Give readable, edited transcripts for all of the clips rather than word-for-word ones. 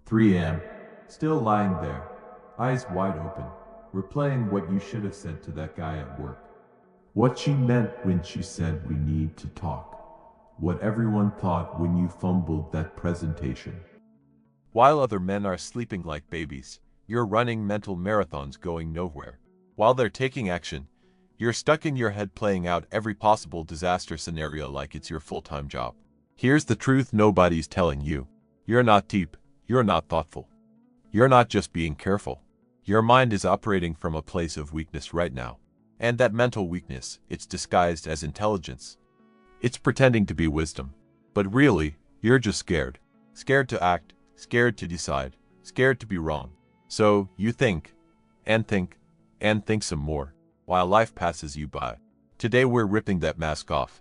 3 a.m. Still lying there, eyes wide open, replaying what you should have said to that guy at work. What she meant when she said we need to talk. What everyone thought when you fumbled that presentation. While other men are sleeping like babies, you're running mental marathons going nowhere. While they're taking action, you're stuck in your head playing out every possible disaster scenario like it's your full-time job. Here's the truth nobody's telling you. You're not deep, you're not thoughtful. You're not just being careful. Your mind is operating from a place of weakness right now. And that mental weakness, it's disguised as intelligence. It's pretending to be wisdom. But really, you're just scared. Scared to act, scared to decide, scared to be wrong. So, you think, and think, and think some more, while life passes you by. Today we're ripping that mask off.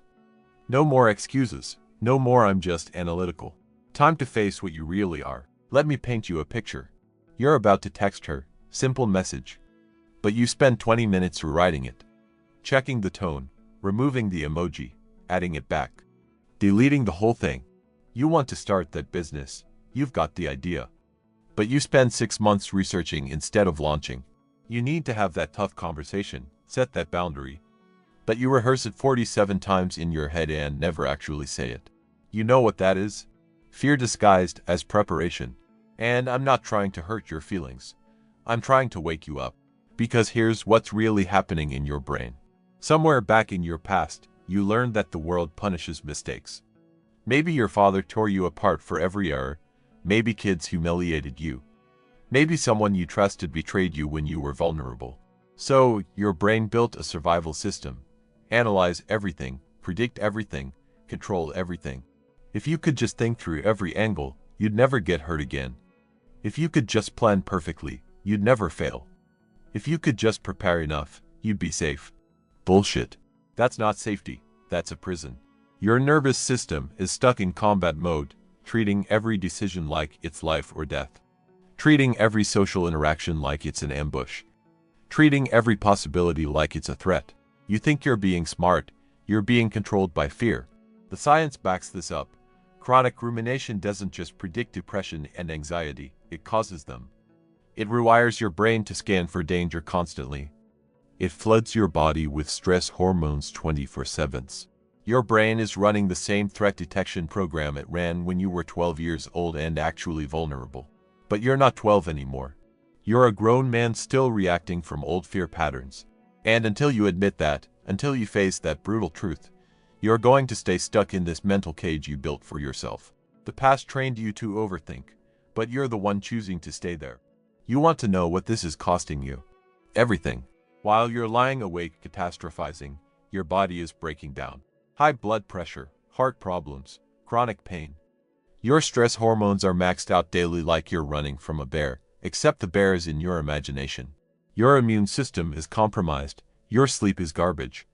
No more excuses, no more I'm just analytical. Time to face what you really are. Let me paint you a picture. You're about to text her, simple message. But you spend 20 minutes rewriting it. Checking the tone, removing the emoji, adding it back. Deleting the whole thing. You want to start that business. You've got the idea. But you spend 6 months researching instead of launching. You need to have that tough conversation, set that boundary. But you rehearse it 47 times in your head and never actually say it. You know what that is? Fear disguised as preparation. And I'm not trying to hurt your feelings. I'm trying to wake you up. Because here's what's really happening in your brain. Somewhere back in your past, you learned that the world punishes mistakes. Maybe your father tore you apart for every error. Maybe kids humiliated you. Maybe someone you trusted betrayed you when you were vulnerable. So, your brain built a survival system. Analyze everything, predict everything, control everything. If you could just think through every angle, you'd never get hurt again. If you could just plan perfectly, you'd never fail. If you could just prepare enough, you'd be safe. Bullshit. That's not safety, that's a prison. Your nervous system is stuck in combat mode, treating every decision like it's life or death. Treating every social interaction like it's an ambush. Treating every possibility like it's a threat. You think you're being smart, you're being controlled by fear. The science backs this up. Chronic rumination doesn't just predict depression and anxiety, it causes them. It rewires your brain to scan for danger constantly. It floods your body with stress hormones 24/7. Your brain is running the same threat detection program it ran when you were 12 years old and actually vulnerable. But you're not 12 anymore. You're a grown man still reacting from old fear patterns. And until you admit that, until you face that brutal truth, you're going to stay stuck in this mental cage you built for yourself. The past trained you to overthink, but you're the one choosing to stay there. You want to know what this is costing you. Everything. While you're lying awake catastrophizing, your body is breaking down. High blood pressure, heart problems, chronic pain. Your stress hormones are maxed out daily like you're running from a bear, except the bear is in your imagination. Your immune system is compromised, your sleep is garbage.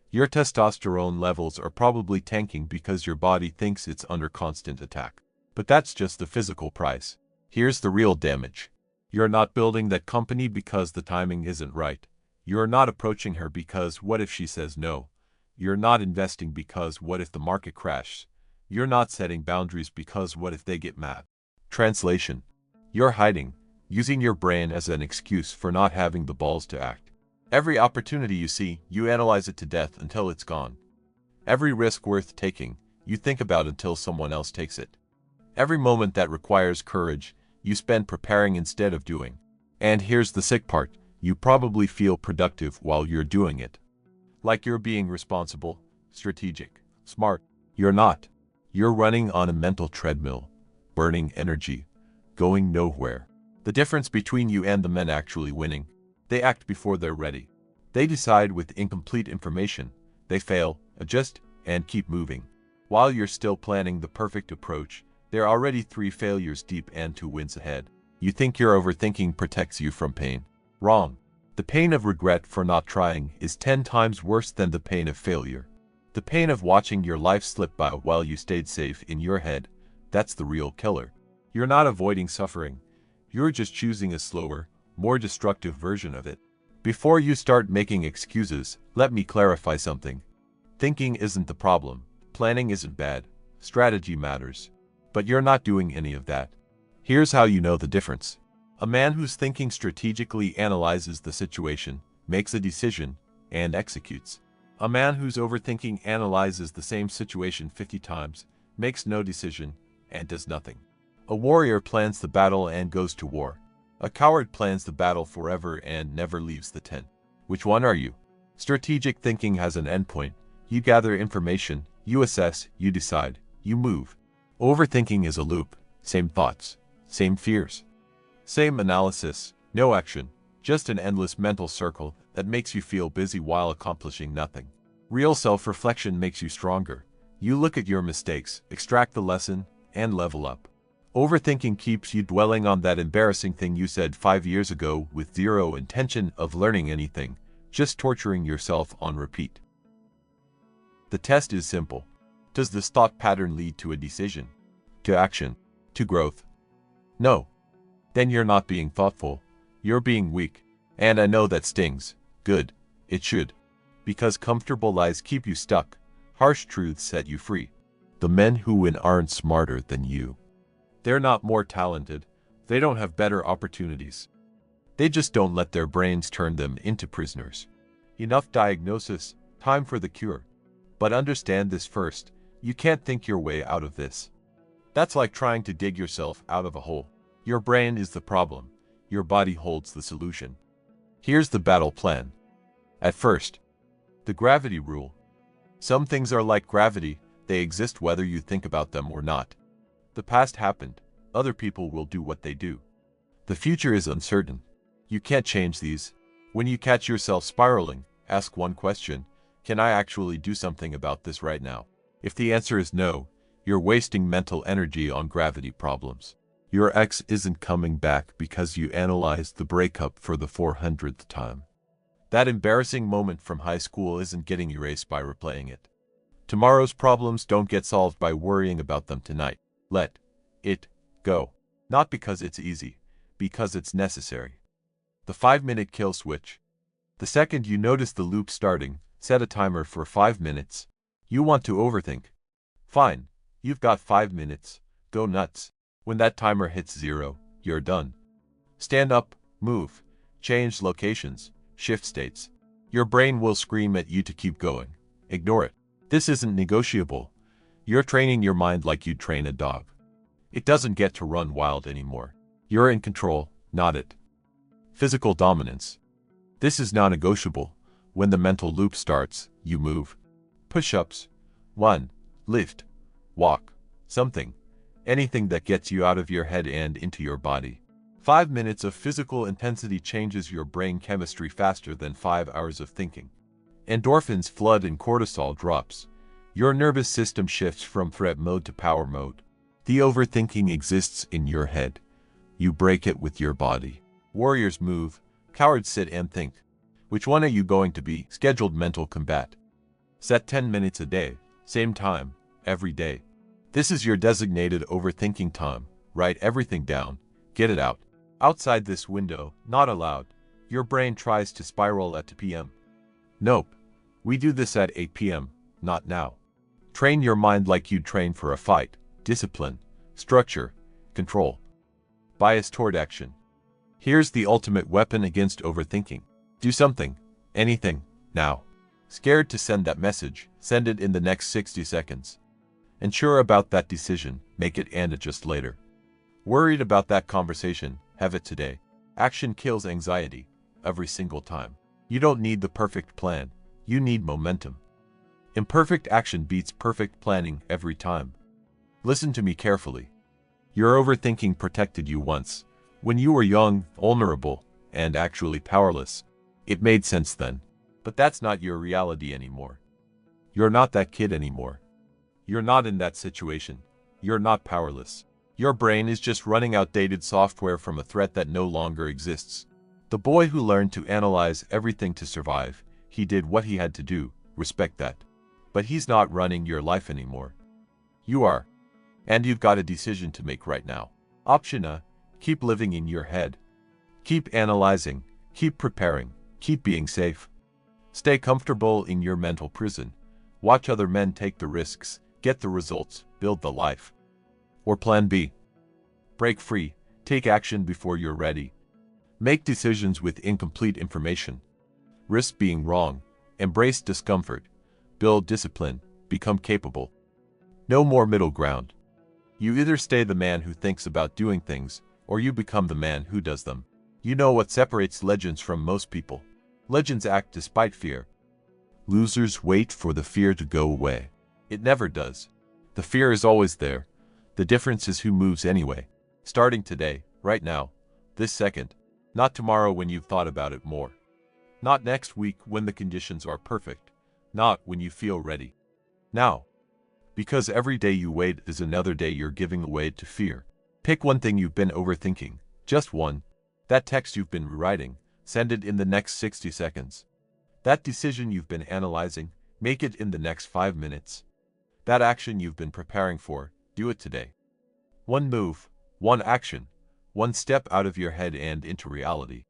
Your testosterone levels are probably tanking because your body thinks it's under constant attack. But that's just the physical price. Here's the real damage. You're not building that company because the timing isn't right. You're not approaching her because what if she says no? You're not investing because what if the market crashes? You're not setting boundaries because what if they get mad? Translation. You're hiding, using your brain as an excuse for not having the balls to act. Every opportunity you see, you analyze it to death until it's gone. Every risk worth taking, you think about until someone else takes it. Every moment that requires courage, you spend preparing instead of doing. And here's the sick part, you probably feel productive while you're doing it. Like you're being responsible, strategic, smart. You're not. You're running on a mental treadmill, burning energy, going nowhere. The difference between you and the men actually winning, they act before they're ready. They decide with incomplete information. They fail, adjust, and keep moving. While you're still planning the perfect approach, they're already 3 failures deep and 2 wins ahead. You think your overthinking protects you from pain. Wrong. The pain of regret for not trying is 10 times worse than the pain of failure. The pain of watching your life slip by while you stayed safe in your head, that's the real killer. You're not avoiding suffering. You're just choosing a slower, more destructive version of it. Before you start making excuses, let me clarify something. Thinking isn't the problem. Planning isn't bad. Strategy matters. But you're not doing any of that. Here's how you know the difference. A man who's thinking strategically analyzes the situation, makes a decision, and executes. A man who's overthinking analyzes the same situation 50 times, makes no decision, and does nothing. A warrior plans the battle and goes to war. A coward plans the battle forever and never leaves the tent. Which one are you? Strategic thinking has an endpoint. You gather information, you assess, you decide, you move. Overthinking is a loop. Same thoughts, same fears, same analysis, no action, just an endless mental circle that makes you feel busy while accomplishing nothing. Real self-reflection makes you stronger. You look at your mistakes, extract the lesson, and level up. Overthinking keeps you dwelling on that embarrassing thing you said 5 years ago with zero intention of learning anything, just torturing yourself on repeat. The test is simple. Does this thought pattern lead to a decision, to action, to growth? No. Then you're not being thoughtful. You're being weak. And I know that stings. Good. It should. Because comfortable lies keep you stuck. Harsh truths set you free. The men who win aren't smarter than you. They're not more talented. They don't have better opportunities. They just don't let their brains turn them into prisoners. Enough diagnosis, time for the cure. But understand this first. You can't think your way out of this. That's like trying to dig yourself out of a hole. Your brain is the problem. Your body holds the solution. Here's the battle plan. At first, the gravity rule. Some things are like gravity. They exist whether you think about them or not. The past happened. Other people will do what they do. The future is uncertain. You can't change these. When you catch yourself spiraling, ask one question. Can I actually do something about this right now? If the answer is no, you're wasting mental energy on gravity problems. Your ex isn't coming back because you analyzed the breakup for the 400th time. That embarrassing moment from high school isn't getting erased by replaying it. Tomorrow's problems don't get solved by worrying about them tonight. Let it go. Not because it's easy, because it's necessary. The 5-minute kill switch. The second you notice the loop starting, set a timer for 5 minutes. You want to overthink? Fine. You've got 5 minutes. Go nuts. When that timer hits 0, you're done. Stand up, move, change locations, shift states. Your brain will scream at you to keep going. Ignore it. This isn't negotiable. You're training your mind like you'd train a dog. It doesn't get to run wild anymore. You're in control, not it. Physical dominance. This is non-negotiable. When the mental loop starts, you move. Push-ups. 1. Lift. Walk. Something. Anything that gets you out of your head and into your body. 5 minutes of physical intensity changes your brain chemistry faster than 5 hours of thinking. Endorphins flood and cortisol drops. Your nervous system shifts from threat mode to power mode. The overthinking exists in your head. You break it with your body. Warriors move. Cowards sit and think. Which one are you going to be? Scheduled mental combat. Set 10 minutes a day. Same time. Every day. This is your designated overthinking time. Write everything down. Get it out. Outside this window, not allowed. Your brain tries to spiral at 2 p.m. Nope. We do this at 8 p.m., not now. Train your mind like you'd train for a fight. Discipline, structure, control. Bias toward action. Here's the ultimate weapon against overthinking. Do something. Anything. Now. Scared to send that message? Send it in the next 60 seconds. Unsure about that decision? Make it and adjust later. Worried about that conversation? Have it today. Action kills anxiety. Every single time. You don't need the perfect plan. You need momentum. Imperfect action beats perfect planning every time. Listen to me carefully. Your overthinking protected you once. When you were young, vulnerable, and actually powerless. It made sense then. But that's not your reality anymore. You're not that kid anymore. You're not in that situation. You're not powerless. Your brain is just running outdated software from a threat that no longer exists. The boy who learned to analyze everything to survive, he did what he had to do, respect that. But he's not running your life anymore. You are. And you've got a decision to make right now. Option A, keep living in your head. Keep analyzing, keep preparing, keep being safe. Stay comfortable in your mental prison. Watch other men take the risks, get the results, build the life. Or Plan B. Break free, Take action before you're ready. Make decisions with incomplete information. Risk being wrong. Embrace discomfort. Build discipline. Become capable. No more middle ground. You either stay the man who thinks about doing things, or you become the man who does them. You know what separates legends from most people. Legends act despite fear. Losers wait for the fear to go away. It never does. The fear is always there. The difference is who moves anyway. Starting today, right now, this second. Not tomorrow when you've thought about it more. Not next week when the conditions are perfect. Not when you feel ready. Now. Because every day you wait is another day you're giving away to fear. Pick one thing you've been overthinking. Just one. That text you've been rewriting. Send it in the next 60 seconds. That decision you've been analyzing. Make it in the next 5 minutes. That action you've been preparing for. Do it today. One move. One action. One step out of your head and into reality.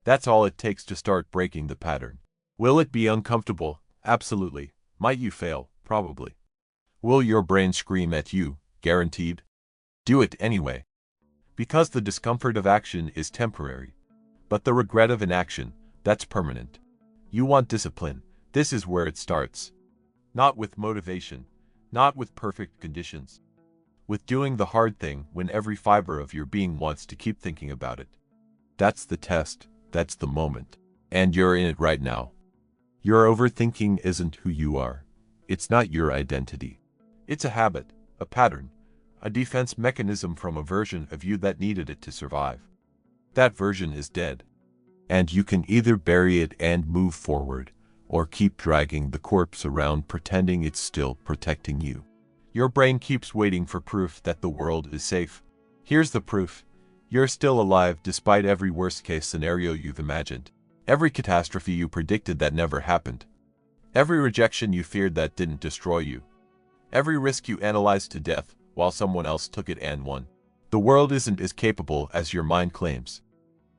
That's all it takes to start breaking the pattern. Will it be uncomfortable? Absolutely. Might you fail? Probably. Will your brain scream at you? Guaranteed. Do it anyway. Because the discomfort of action is temporary. But the regret of inaction, that's permanent. You want discipline. This is where it starts. Not with motivation. Not with perfect conditions. With doing the hard thing when every fiber of your being wants to keep thinking about it. That's the test. That's the moment. And you're in it right now. Your overthinking isn't who you are. It's not your identity. It's a habit, a pattern, a defense mechanism from a version of you that needed it to survive. That version is dead. And you can either bury it and move forward, or keep dragging the corpse around pretending it's still protecting you. Your brain keeps waiting for proof that the world is safe. Here's the proof. You're still alive despite every worst-case scenario you've imagined. Every catastrophe you predicted that never happened. Every rejection you feared that didn't destroy you. Every risk you analyzed to death while someone else took it and won. The world isn't as capable as your mind claims.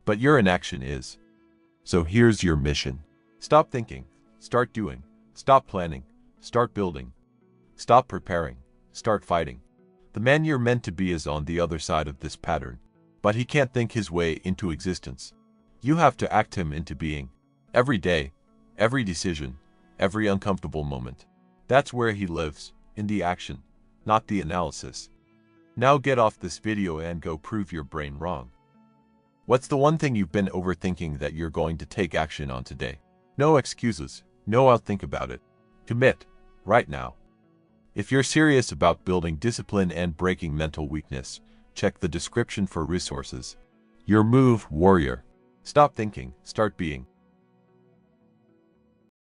But your inaction is. So here's your mission. Stop thinking. Start doing. Stop planning. Start building. Stop preparing. Start fighting. The man you're meant to be is on the other side of this pattern. But he can't think his way into existence. You have to act him into being. Every day, every decision, every uncomfortable moment. That's where he lives, in the action, not the analysis. Now get off this video and go prove your brain wrong. What's the one thing you've been overthinking that you're going to take action on today? No excuses. No I'll think about it. Commit. Right now. If you're serious about building discipline and breaking mental weakness, check the description for resources. Your move, warrior. Stop thinking, start being.